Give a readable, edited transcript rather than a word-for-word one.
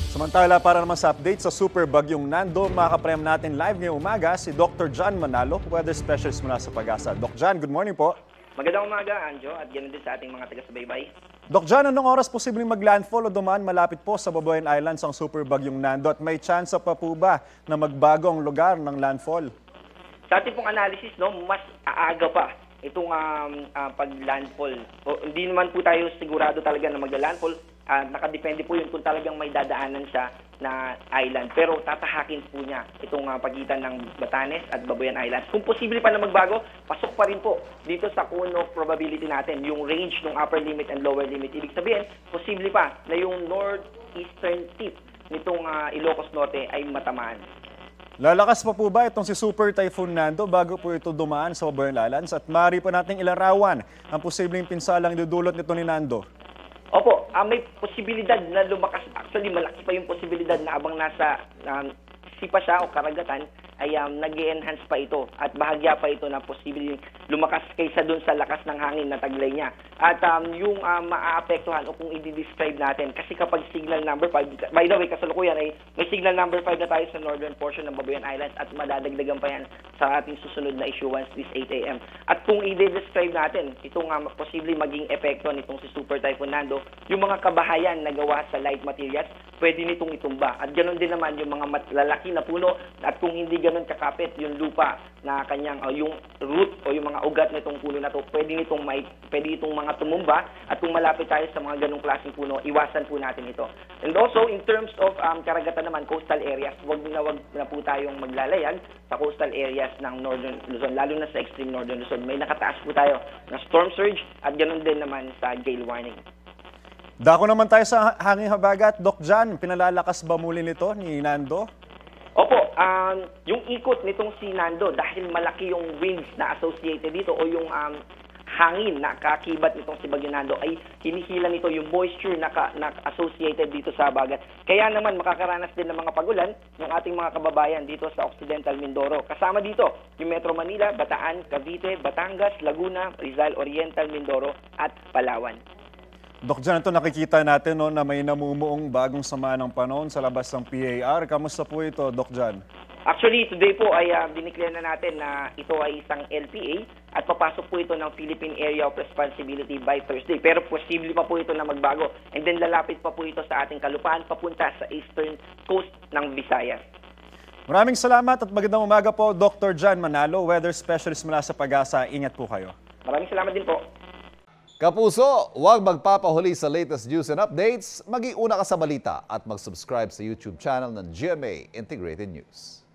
Samantala, para naman sa update sa super bagyong Nando, makakaprem natin live ngayong umaga si Dr. John Manalo, weather specialist mula sa Pag-asa. Doc John, good morning po. Magandang umaga, Anjo, at ganoon din sa ating mga taga-subaybay. Doc John, anong oras posibleng mag-landfall o dumaan malapit po sa Babuyan Islands ang super bagyong Nando at may chance pa po ba na magbago ang lugar ng landfall? Sa ating pong analysis, no, mas aaga pa itong pag-landfall. O, hindi naman po tayo sigurado talaga na mag-landfall. Nakadepende po yun kung talagang may dadaanan siya na island. Pero tatahakin po niya itong pagitan ng Batanes at Babuyan Islands. Kung posible pa na magbago, pasok pa rin po dito sa kuno probability natin, yung range ng upper limit and lower limit. Ibig sabihin, posible pa na yung northeastern tip nitong Ilocos Norte ay matamaan. Lalakas pa po ba itong si Super Typhoon Nando bago po ito dumaan sa Babuyan Islands at maaari pa nating ilarawan ang posibleng pinsalang idudulot nito ni Nando? Opo, may posibilidad na lumakas. Actually, malaki pa yung posibilidad na abang nasa sipa siya o karagatan ay nag-enhance pa ito at bahagya pa ito na posibleng lumakas kaysa dun sa lakas ng hangin na taglay niya. At yung maaapektuhan o kung i-describe natin, kasi kapag signal number 5, by the way, kasalukuyan ay may signal number 5 na tayo sa northern portion ng Babuyan Islands at madadagdagan pa yan sa ating susunod na issuance this 8 a.m. At kung i-describe natin itong posibleng maging epekto nitong si Super Typhoon Nando, yung mga kabahayan na gawa sa light materials, pwede nitong itumba. At ganoon din naman yung mga lalaki na puno at kung hindi ganun kakapit yung lupa na kanyang yung root o yung mga ugat nitong puno na to, pwede itong mga tumumba at kung malapit tayo sa mga ganung klaseng puno, iwasan po natin ito. And also in terms of karagatan naman, coastal areas, wag na po tayong maglalayag sa coastal areas ng Northern Luzon, lalo na sa extreme Northern Luzon. May nakataas po tayo na storm surge at ganoon din naman sa gale warning. Dako naman tayo sa hanging habagat. Doc John, pinalalakas ba muli nito ni Nando? Opo, yung ikot nitong si Nando, dahil malaki yung winds na associated dito o yung hangin na kakibat nitong si Bagyo Nando, ay hinihila nito yung moisture na associated dito sa habagat. Kaya naman makakaranas din ng mga pagulan ng ating mga kababayan dito sa Occidental Mindoro. Kasama dito yung Metro Manila, Bataan, Cavite, Batangas, Laguna, Rizal, Oriental Mindoro at Palawan. Doc John, ito nakikita natin na may namumuong bagong sama ng panahon sa labas ng PAR. Kamusta po ito, Doc John? Actually, today po ay dineclare na natin na ito ay isang LPA at papasok po ito ng Philippine Area of Responsibility by Thursday. Pero posible pa po ito na magbago. And then lalapit pa po ito sa ating kalupaan papunta sa eastern coast ng Visayas. Maraming salamat at magandang umaga po, Dr. John Manalo, weather specialist mula sa Pag-asa. Ingat po kayo. Maraming salamat din po. Kapuso, huwag magpapahuli sa latest news and updates. Mag-iuna ka sa balita at mag-subscribe sa YouTube channel ng GMA Integrated News.